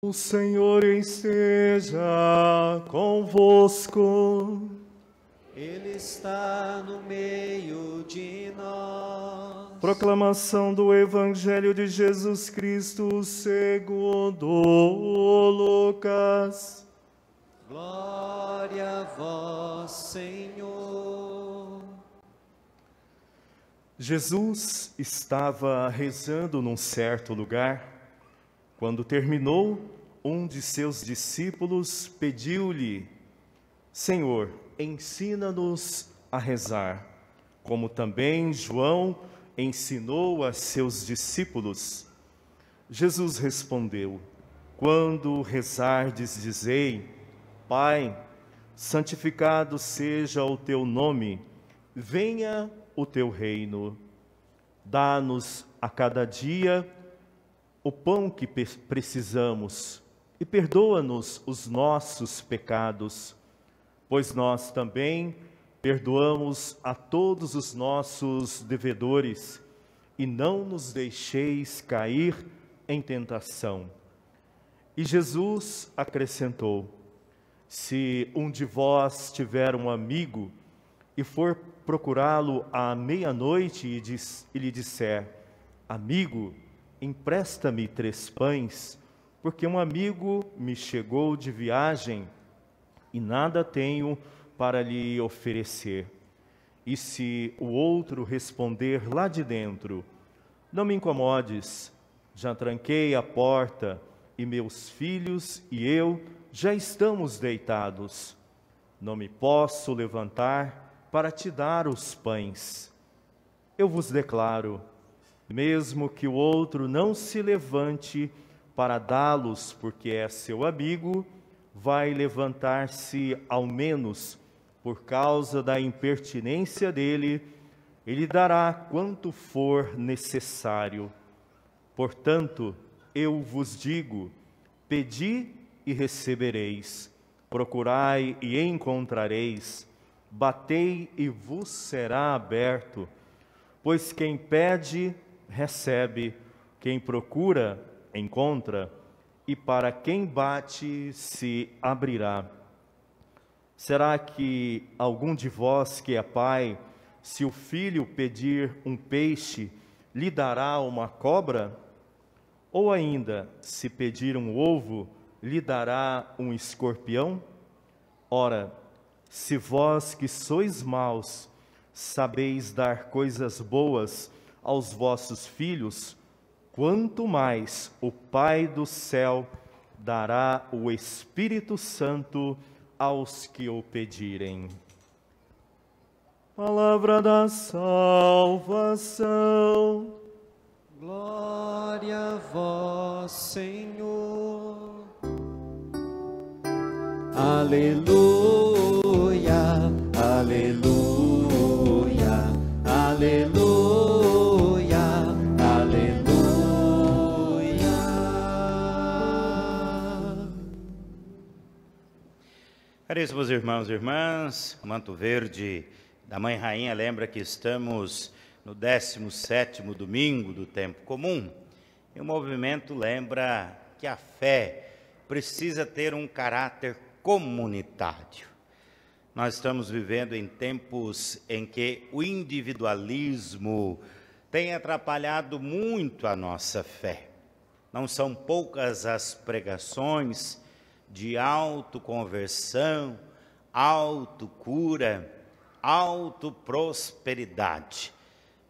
O Senhor esteja convosco. Ele está no meio de nós. Proclamação do Evangelho de Jesus Cristo segundo Lucas. Glória a vós, Senhor. Jesus estava rezando num certo lugar. Quando terminou, um de seus discípulos pediu-lhe: Senhor, ensina-nos a rezar, como também João ensinou a seus discípulos. Jesus respondeu: Quando rezardes, dizei: Pai, santificado seja o teu nome, venha o teu reino. Dá-nos a cada dia o pão que precisamos e perdoa-nos os nossos pecados, pois nós também perdoamos a todos os nossos devedores, e não nos deixeis cair em tentação. E Jesus acrescentou: Se um de vós tiver um amigo e for procurá-lo à meia-noite e lhe disser: Amigo, empresta-me 3 pães, porque um amigo me chegou de viagem e nada tenho para lhe oferecer. E se o outro responder lá de dentro: Não me incomodes, já tranquei a porta e meus filhos e eu já estamos deitados. Não me posso levantar para te dar os pães. Eu vos declaro, mesmo que o outro não se levante para dá-los porque é seu amigo, vai levantar-se ao menos por causa da impertinência dele, e lhe dará quanto for necessário. Portanto, eu vos digo: pedi e recebereis, procurai e encontrareis, batei e vos será aberto. Pois quem pede, recebe, quem procura, encontra, e para quem bate, se abrirá. Será que algum de vós que é pai, se o filho pedir um peixe, lhe dará uma cobra? Ou ainda, se pedir um ovo, lhe dará um escorpião? Ora, se vós que sois maus, sabeis dar coisas boas aos vossos filhos, quanto mais o Pai do céu dará o Espírito Santo aos que o pedirem. Palavra da salvação. Glória a vós, Senhor. Aleluia, aleluia, aleluia, aleluia. Caríssimos irmãos e irmãs, o manto verde da Mãe Rainha lembra que estamos no 17º domingo do tempo comum, e o movimento lembra que a fé precisa ter um caráter comunitário. Nós estamos vivendo em tempos em que o individualismo tem atrapalhado muito a nossa fé. Não são poucas as pregações de autoconversão, autocura, autoprosperidade.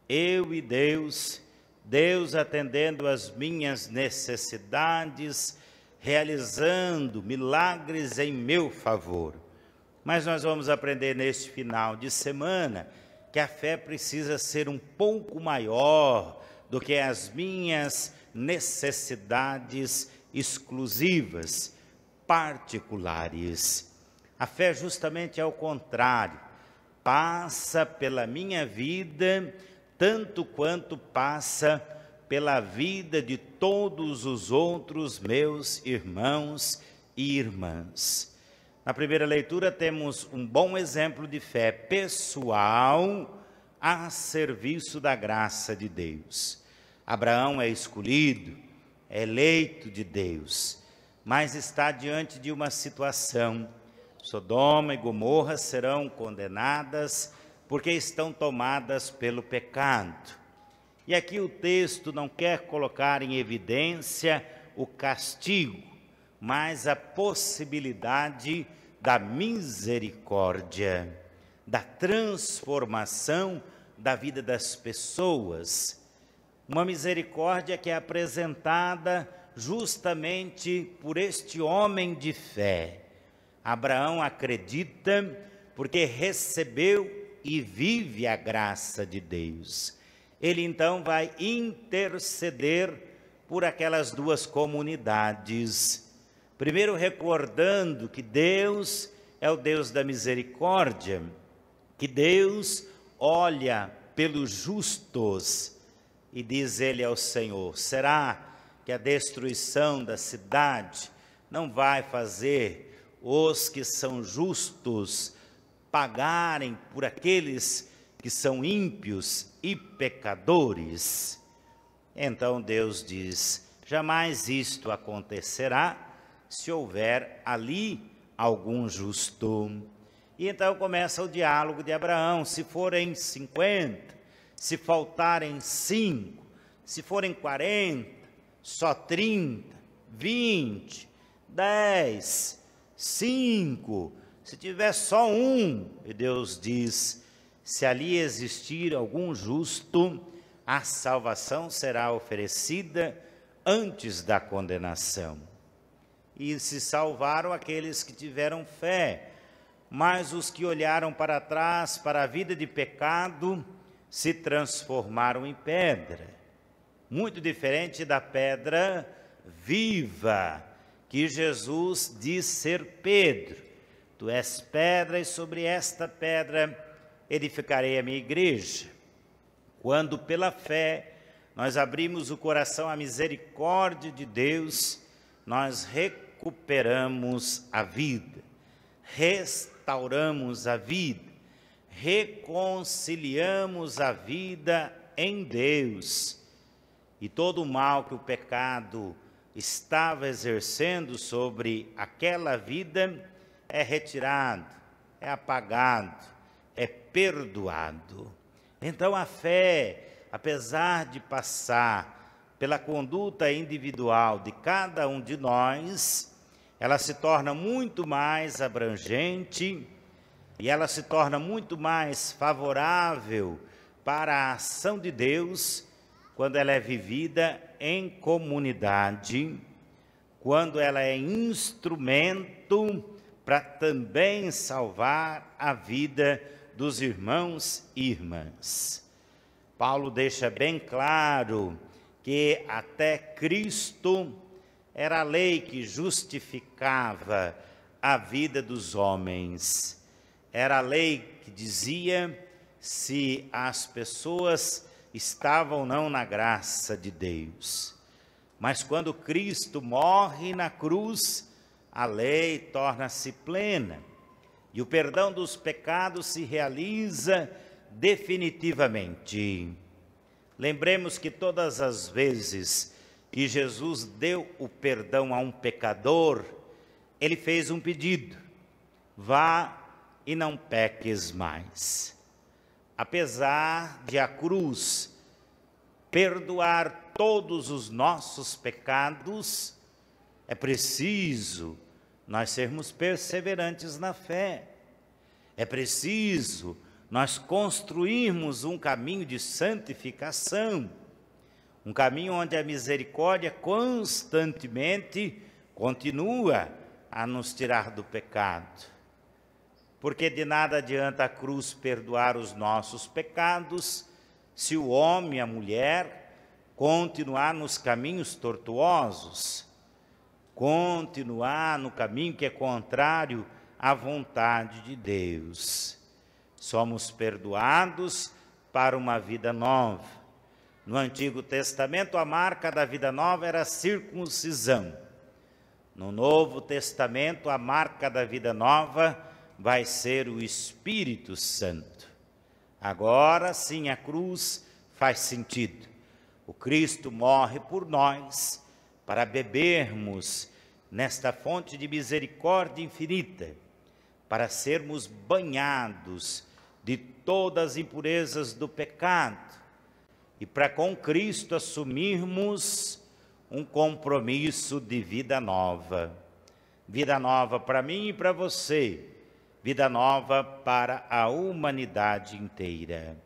Eu e Deus, Deus atendendo às minhas necessidades, realizando milagres em meu favor. Mas nós vamos aprender neste final de semana que a fé precisa ser um pouco maior do que as minhas necessidades exclusivas, particulares. A fé justamente é o contrário, passa pela minha vida tanto quanto passa pela vida de todos os outros meus irmãos e irmãs. Na primeira leitura temos um bom exemplo de fé pessoal a serviço da graça de Deus. Abraão é escolhido, é eleito de Deus. mas está diante de uma situação. Sodoma e Gomorra serão condenadas porque estão tomadas pelo pecado. E aqui o texto não quer colocar em evidência o castigo, mas a possibilidade da misericórdia, da transformação da vida das pessoas. Uma misericórdia que é apresentada justamente por este homem de fé. Abraão acredita porque recebeu e vive a graça de Deus. Ele então vai interceder por aquelas duas comunidades. Primeiro recordando que Deus é o Deus da misericórdia, que Deus olha pelos justos, e diz ele ao Senhor: será que a destruição da cidade não vai fazer os que são justos pagarem por aqueles que são ímpios e pecadores? Então Deus diz: jamais isto acontecerá se houver ali algum justo. E então começa o diálogo de Abraão: se forem 50, se faltarem 5, se forem 40, só 30, 20, 10, 5, se tiver só um. E Deus diz: se ali existir algum justo, a salvação será oferecida antes da condenação. E se salvaram aqueles que tiveram fé, mas os que olharam para trás, para a vida de pecado, se transformaram em pedra. Muito diferente da pedra viva, que Jesus diz ser Pedro: tu és pedra, e sobre esta pedra edificarei a minha igreja. Quando pela fé nós abrimos o coração à misericórdia de Deus, nós recuperamos a vida, restauramos a vida, reconciliamos a vida em Deus. E todo o mal que o pecado estava exercendo sobre aquela vida é retirado, é apagado, é perdoado. Então a fé, apesar de passar pela conduta individual de cada um de nós, ela se torna muito mais abrangente e ela se torna muito mais favorável para a ação de Deus quando ela é vivida em comunidade, quando ela é instrumento para também salvar a vida dos irmãos e irmãs. Paulo deixa bem claro que até Cristo era a lei que justificava a vida dos homens. Era a lei que dizia se as pessoas estavam ou não na graça de Deus. Mas quando Cristo morre na cruz, a lei torna-se plena e o perdão dos pecados se realiza definitivamente. Lembremos que todas as vezes que Jesus deu o perdão a um pecador, ele fez um pedido: vá e não peques mais. Apesar de a cruz perdoar todos os nossos pecados, é preciso nós sermos perseverantes na fé. É preciso nós construirmos um caminho de santificação, um caminho onde a misericórdia constantemente continua a nos tirar do pecado. Porque de nada adianta a cruz perdoar os nossos pecados se o homem e a mulher continuar nos caminhos tortuosos, continuar no caminho que é contrário à vontade de Deus. Somos perdoados para uma vida nova. No Antigo Testamento, a marca da vida nova era a circuncisão. No Novo Testamento, a marca da vida nova vai ser o Espírito Santo. Agora sim, a cruz faz sentido. O Cristo morre por nós para bebermos nesta fonte de misericórdia infinita, para sermos banhados de todas as impurezas do pecado e para com Cristo assumirmos um compromisso de vida nova. Vida nova para mim e para você, vida nova para a humanidade inteira.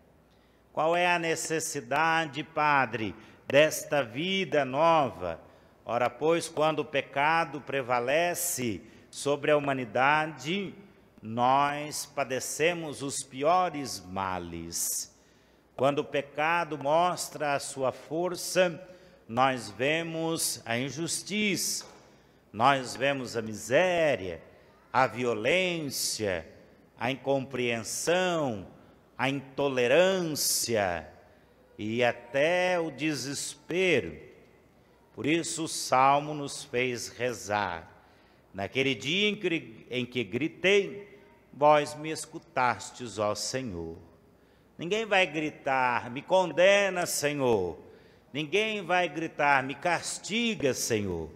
Qual é a necessidade, Padre, desta vida nova? Ora, pois, quando o pecado prevalece sobre a humanidade, nós padecemos os piores males. Quando o pecado mostra a sua força, nós vemos a injustiça, nós vemos a miséria, a violência, a incompreensão, a intolerância e até o desespero. Por isso o Salmo nos fez rezar. Naquele dia em que gritei, vós me escutastes, ó Senhor. Ninguém vai gritar, me condena, Senhor. Ninguém vai gritar, me castiga, Senhor.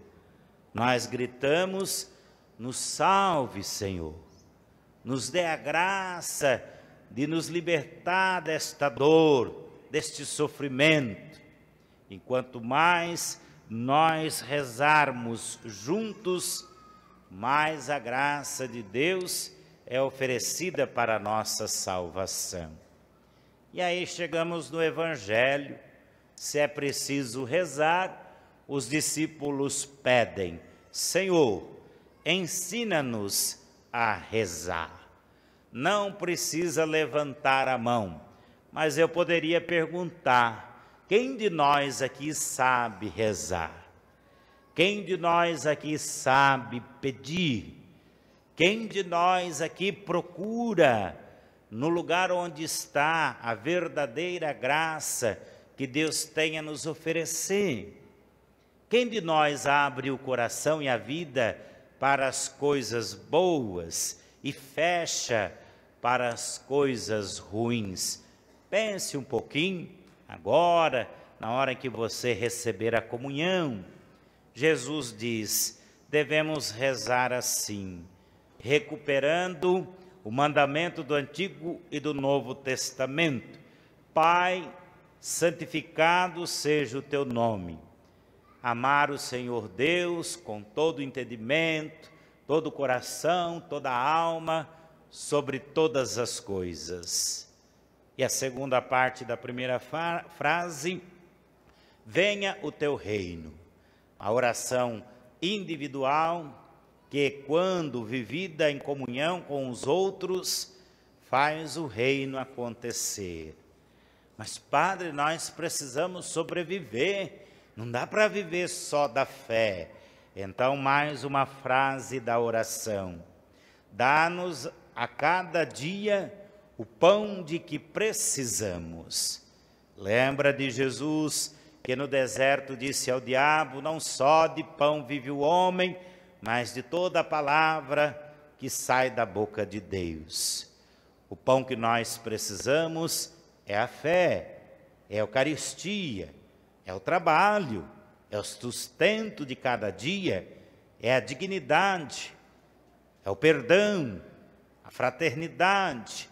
Nós gritamos, nos salve, Senhor. Nos dê a graça de nos libertar desta dor, deste sofrimento. Enquanto mais nós rezarmos juntos, mais a graça de Deus é oferecida para a nossa salvação. E aí chegamos no Evangelho. Se é preciso rezar, os discípulos pedem: Senhor, ensina-nos a rezar. Não precisa levantar a mão, mas eu poderia perguntar: quem de nós aqui sabe rezar? Quem de nós aqui sabe pedir? Quem de nós aqui procura, no lugar onde está a verdadeira graça que Deus tem a nos oferecer? Quem de nós abre o coração e a vida para as coisas boas e fecha para as coisas ruins? Pense um pouquinho agora, na hora que você receber a comunhão. Jesus diz, devemos rezar assim, recuperando o mandamento do Antigo e do Novo Testamento. Pai, santificado seja o teu nome. Amar o Senhor Deus com todo o entendimento, todo o coração, toda a alma, sobre todas as coisas. E a segunda parte da primeira frase, venha o teu reino. A oração individual que, quando vivida em comunhão com os outros, faz o reino acontecer. Mas, Padre, nós precisamos sobreviver, não dá para viver só da fé. Então, mais uma frase da oração. Dá-nos a cada dia o pão de que precisamos. Lembra de Jesus que no deserto disse ao diabo, não só de pão vive o homem, mas de toda a palavra que sai da boca de Deus. O pão que nós precisamos é a fé, é a Eucaristia, é o trabalho, é o sustento de cada dia, é a dignidade, é o perdão, a fraternidade,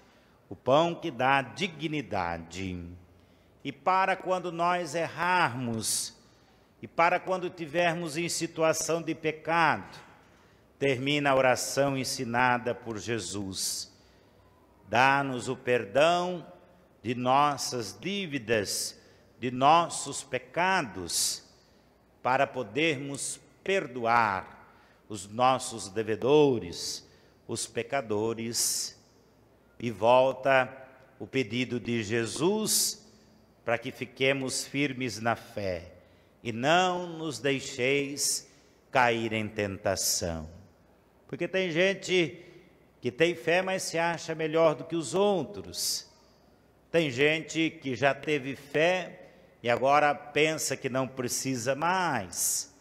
o pão que dá dignidade. E para quando nós errarmos, e para quando tivermos em situação de pecado, termina a oração ensinada por Jesus. Dá-nos o perdão de nossas dívidas, de nossos pecados, para podermos perdoar os nossos devedores, os pecadores. E volta o pedido de Jesus para que fiquemos firmes na fé e não nos deixeis cair em tentação. Porque tem gente que tem fé, mas se acha melhor do que os outros. Tem gente que já teve fé e agora pensa que não precisa mais.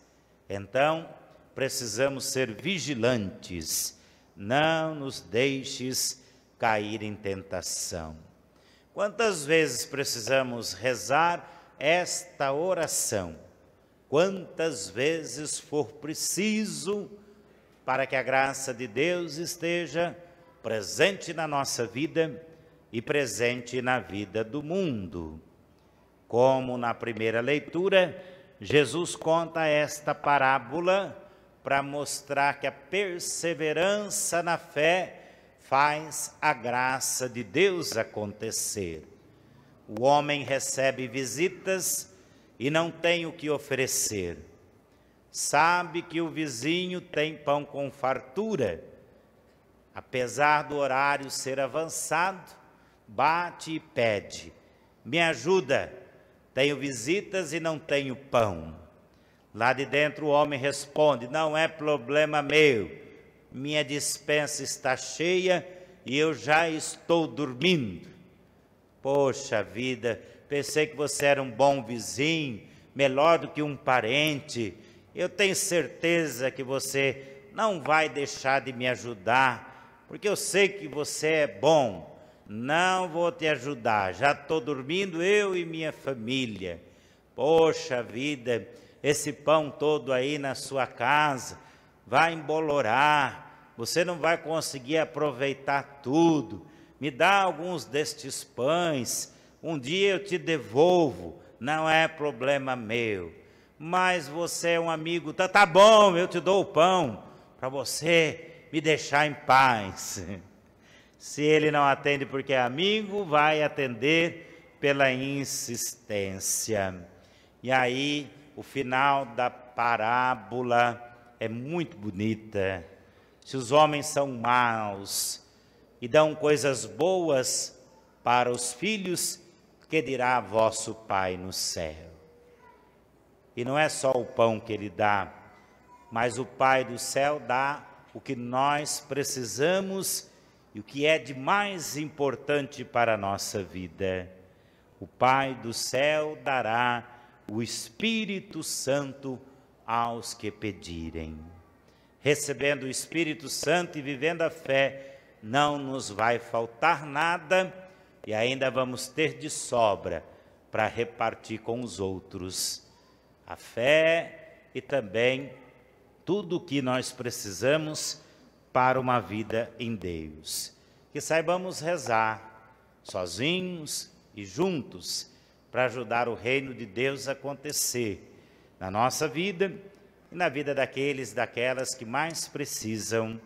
Então, precisamos ser vigilantes. Não nos deixes cair em tentação. Quantas vezes precisamos rezar esta oração? quantas vezes for preciso, para que a graça de Deus esteja presente na nossa vida e presente na vida do mundo. Como na primeira leitura, Jesus conta esta parábola para mostrar que a perseverança na fé faz a graça de Deus acontecer. O homem recebe visitas e não tem o que oferecer. Sabe que o vizinho tem pão com fartura. Apesar do horário ser avançado, bate e pede: me ajuda, tenho visitas e não tenho pão. Lá de dentro o homem responde: não é problema meu, minha despensa está cheia e eu já estou dormindo. Poxa vida, pensei que você era um bom vizinho, melhor do que um parente. Eu tenho certeza que você não vai deixar de me ajudar, porque eu sei que você é bom. Não vou te ajudar, já estou dormindo eu e minha família. Poxa vida, esse pão todo aí na sua casa vai embolorar, você não vai conseguir aproveitar tudo. Me dá alguns destes pães, um dia eu te devolvo, não é problema meu. Mas você é um amigo, tá bom, eu te dou o pão, para você me deixar em paz. Se ele não atende porque é amigo, vai atender pela insistência. E aí, o final da parábola é muito bonita. Se os homens são maus e dão coisas boas para os filhos, que dirá vosso Pai no céu? E não é só o pão que ele dá, mas o Pai do céu dá o que nós precisamos e o que é de mais importante para a nossa vida. O Pai do céu dará o Espírito Santo aos que pedirem. Recebendo o Espírito Santo e vivendo a fé, não nos vai faltar nada e ainda vamos ter de sobra para repartir com os outros. A fé e também tudo o que nós precisamos para uma vida em Deus. Que saibamos rezar, sozinhos e juntos, para ajudar o reino de Deus a acontecer na nossa vida e na vida daqueles e daquelas que mais precisam.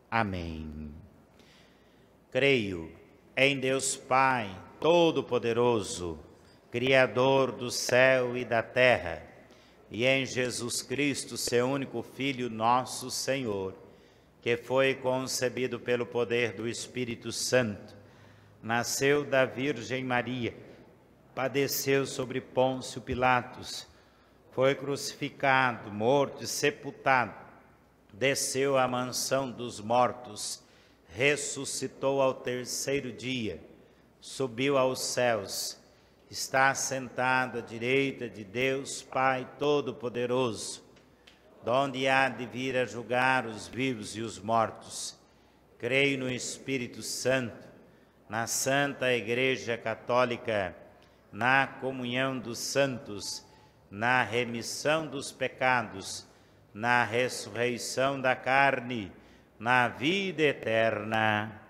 Amém. Creio em Deus Pai Todo-Poderoso, Criador do céu e da terra, e em Jesus Cristo, seu único Filho, nosso Senhor, que foi concebido pelo poder do Espírito Santo, nasceu da Virgem Maria, padeceu sobre Pôncio Pilatos, foi crucificado, morto e sepultado, desceu à mansão dos mortos, ressuscitou ao terceiro dia, subiu aos céus, está sentado à direita de Deus Pai Todo-Poderoso, donde há de vir a julgar os vivos e os mortos. Creio no Espírito Santo, na Santa Igreja Católica, na comunhão dos santos, na remissão dos pecados, na ressurreição da carne, na vida eterna.